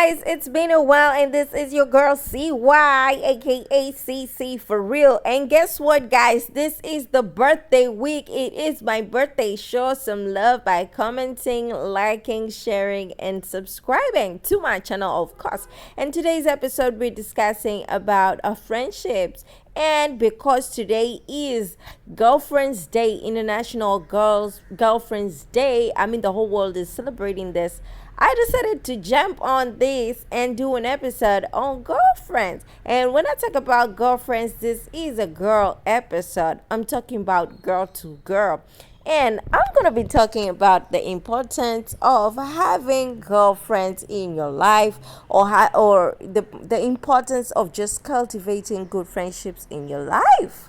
guys, it's been a while, and this is your girl CY, aka CC for real. And guess what, guys? This is the birthday week. It is my birthday. Show some love by commenting, liking, sharing, and subscribing to my channel, of course. And today's episode, we're discussing about friendships. And because today is Girlfriend's Day, International Girlfriend's Day, I mean, the whole world is celebrating this. I decided to jump on this and do an episode on girlfriends. And when I talk about girlfriends, this is a girl episode. I'm talking about girl to girl. And I'm going to be talking about the importance of having girlfriends in your life, or the importance of just cultivating good friendships in your life.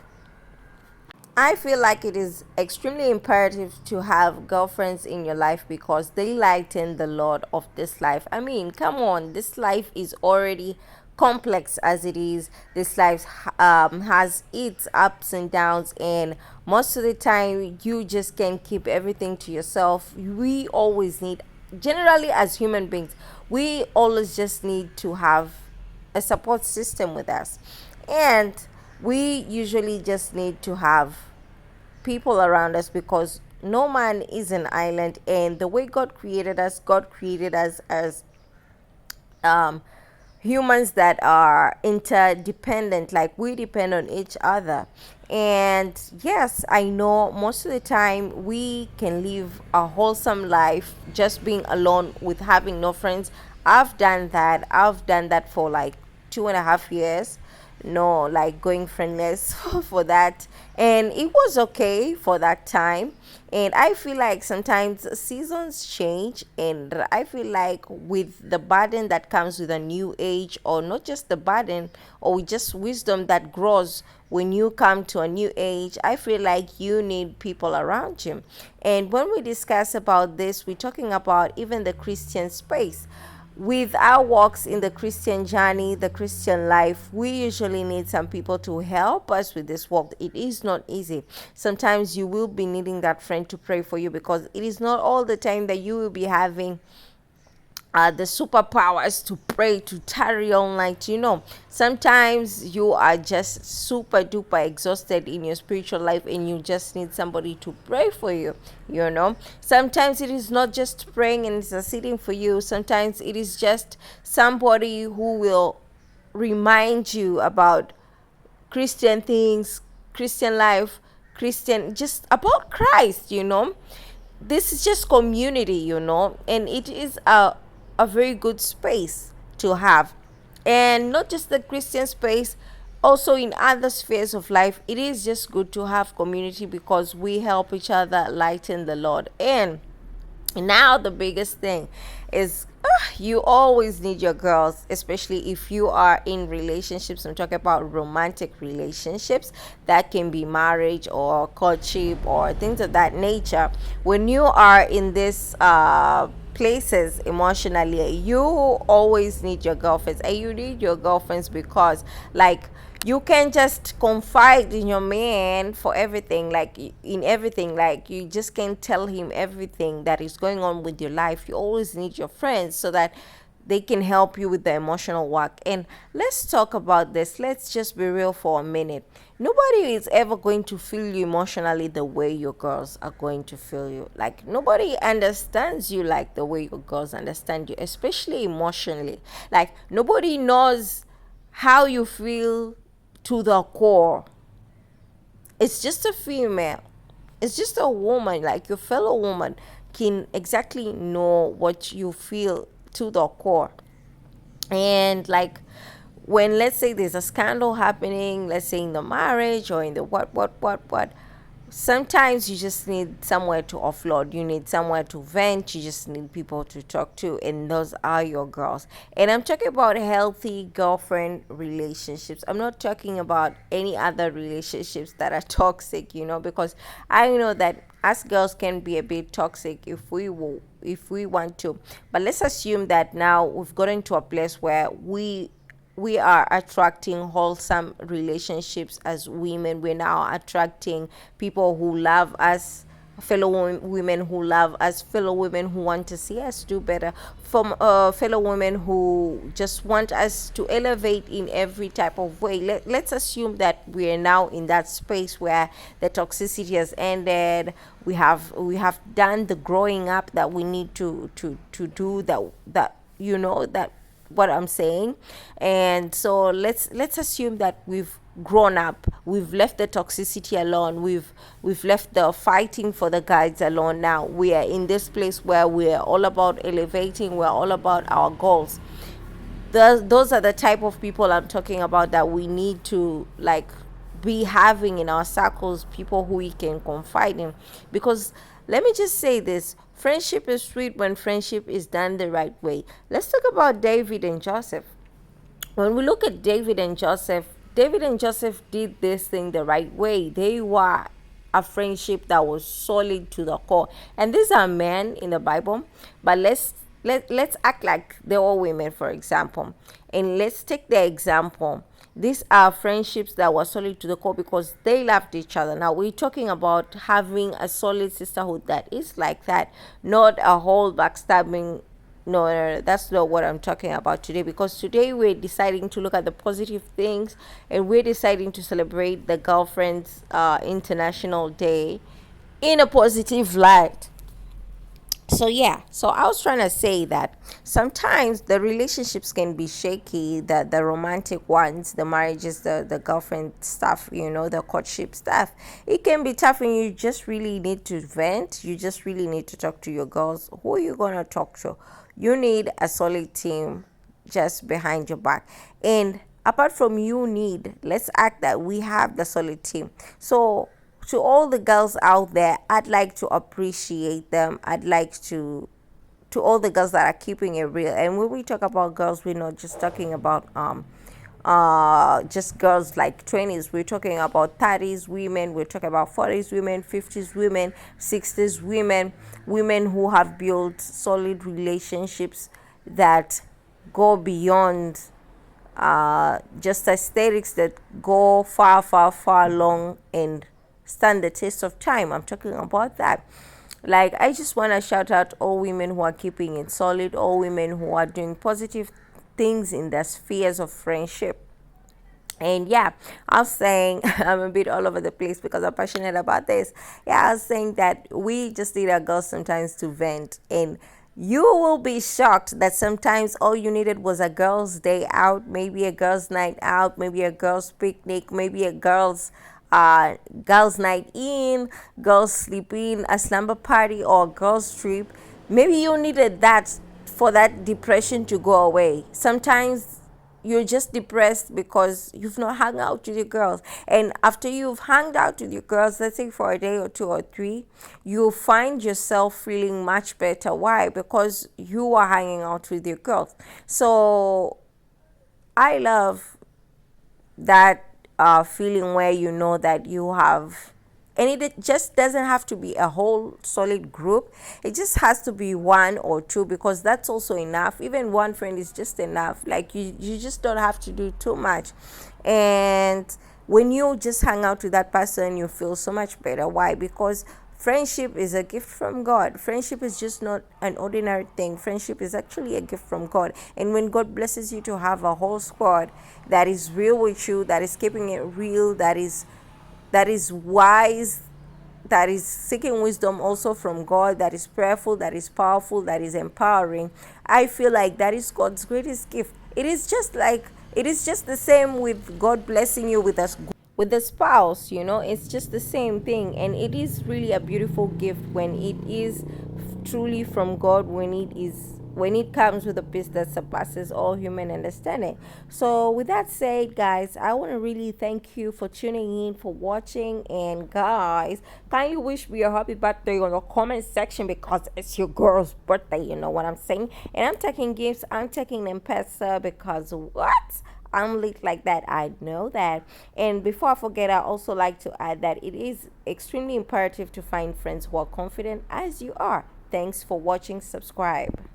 I feel like it is extremely imperative to have girlfriends in your life because they lighten the load of this life. I mean, come on, this life is already complex as it is. This life has its ups and downs, and most of the time, you just can't keep everything to yourself. We always need, generally, as human beings, we always just need to have a support system with us. And we usually just need to have people around us because no man is an island, and the way God created us as um humans that are interdependent, like we depend on each other. And yes, I know most of the time we can live a wholesome life just being alone with having no friends. I've done that for like 2.5 years. No, like going friendless for that, and it was okay for that time. And I feel like sometimes seasons change, and I feel like with the burden that comes with a new age, or not just the burden, or with just wisdom that grows when you come to a new age, I feel like you need people around you. And when we discuss about this, we're talking about even the Christian space. With our walks in the Christian journey, the Christian life, we usually need some people to help us with this walk. It is not easy. Sometimes you will be needing that friend to pray for you because it is not all the time that you will be having the superpowers to pray, to tarry all night. Sometimes you are just super duper exhausted in your spiritual life and you just need somebody to pray for you. Sometimes it is not just praying and interceding for you. Sometimes it is just somebody who will remind you about Christian things, Christian life, Christian, just about Christ. This is just community, and it is a very good space to have. And not just the Christian space, also in other spheres of life, it is just good to have community because we help each other lighten the load. And now the biggest thing is, you always need your girls, especially if you are in relationships. I'm talking about romantic relationships, that can be marriage or courtship or things of that nature. When you are in this places emotionally, you always need your girlfriends. And you need your girlfriends because, like, you can just confide in your man for everything, like in everything. Like, you just can't tell him everything that is going on with your life. You always need your friends so that they can help you with the emotional work. And let's talk about this. Let's just be real for a minute. Nobody is ever going to feel you emotionally the way your girls are going to feel you. Like, nobody understands you like the way your girls understand you, especially emotionally. Like, nobody knows how you feel to the core. It's just a female, it's just a woman, like your fellow woman can exactly know what you feel to the core. And like, when, let's say, there's a scandal happening, let's say in the marriage or in the what, sometimes you just need somewhere to offload, you need somewhere to vent, you just need people to talk to, and those are your girls. And I'm talking about healthy girlfriend relationships. I'm not talking about any other relationships that are toxic, because I know that us girls can be a bit toxic if we want to. But let's assume that now we've gotten to a place where we are attracting wholesome relationships. As women, we're now attracting people who love us fellow women who love us, fellow women who want to see us do better, from fellow women who just want us to elevate in every type of way. Let's assume that we are now in that space where the toxicity has ended. We have done the growing up that we need to do, that that what I'm saying. And so let's assume that we've grown up, we've left the toxicity alone, we've left the fighting for the guides alone. Now we are in this place where we're all about elevating, we're all about our goals. Those are the type of people I'm talking about, that we need to like be having in our circles, people who we can confide in. Because let me just say this: friendship is sweet when friendship is done the right way. Let's talk about David and Joseph. When we look at David and Joseph did this thing the right way. They were a friendship that was solid to the core. And these are men in the Bible, but let's act like they were women, for example. And let's take the example. These are friendships that were solid to the core because they loved each other. Now we're talking about having a solid sisterhood that is like that, not a whole backstabbing. No, no, no, that's not what I'm talking about today, because today we're deciding to look at the positive things, and we're deciding to celebrate the Girlfriends International Day in a positive light. So yeah, so I was trying to say that sometimes the relationships can be shaky, the romantic ones, the marriages, the girlfriend stuff, the courtship stuff. It can be tough, and you just really need to vent. You just really need to talk to your girls. Who are you gonna talk to? You need a solid team just behind your back. And apart from you need, let's act that we have the solid team. So to all the girls out there, I'd like to appreciate them. I'd like to all the girls that are keeping it real. And when we talk about girls, we're not just talking about just girls like 20s. We're talking about 30s women, we're talking about 40s women, 50s women, 60s women, women who have built solid relationships that go beyond just aesthetics, that go far, far, far long and stand the test of time. I'm talking about that. Like, I just want to shout out all women who are keeping it solid, all women who are doing positive things in the spheres of friendship. And yeah, I was saying, I'm a bit all over the place because I'm passionate about this. Yeah, I was saying that we just need our girls sometimes to vent. And you will be shocked that sometimes all you needed was a girls' day out, maybe a girls' night out, maybe a girls' picnic, maybe a girls' night in, girls' sleep in, a slumber party, or a girls' trip. Maybe you needed that for that depression to go away. Sometimes you're just depressed because you've not hung out with your girls, and after you've hung out with your girls, let's say for a day or two or three, you'll find yourself feeling much better. Why? Because you are hanging out with your girls. So I love that feeling where you know that you have, and it just doesn't have to be a whole solid group. It just has to be one or two, because that's also enough. Even one friend is just enough. Like, you just don't have to do too much. And when you just hang out with that person, you feel so much better. Why? Because friendship is a gift from God. Friendship is just not an ordinary thing. Friendship is actually a gift from God. And when God blesses you to have a whole squad that is real with you, that is keeping it real, that is wise, that is seeking wisdom also from God, that is prayerful, that is powerful, that is empowering, I feel like that is God's greatest gift. It is just the same with God blessing you with us with the spouse. It's just the same thing, and it is really a beautiful gift when it is truly from God, when it comes with a peace that surpasses all human understanding. So with that said, guys, I want to really thank you for tuning in, for watching. And guys, kindly wish me a happy birthday on the comment section, because it's your girl's birthday, you know what I'm saying. And I'm taking gifts, I'm taking M-Pesa, because what, I'm lit like that. I know that. And before I forget, I also like to add that it is extremely imperative to find friends who are confident as you are. Thanks for watching. Subscribe.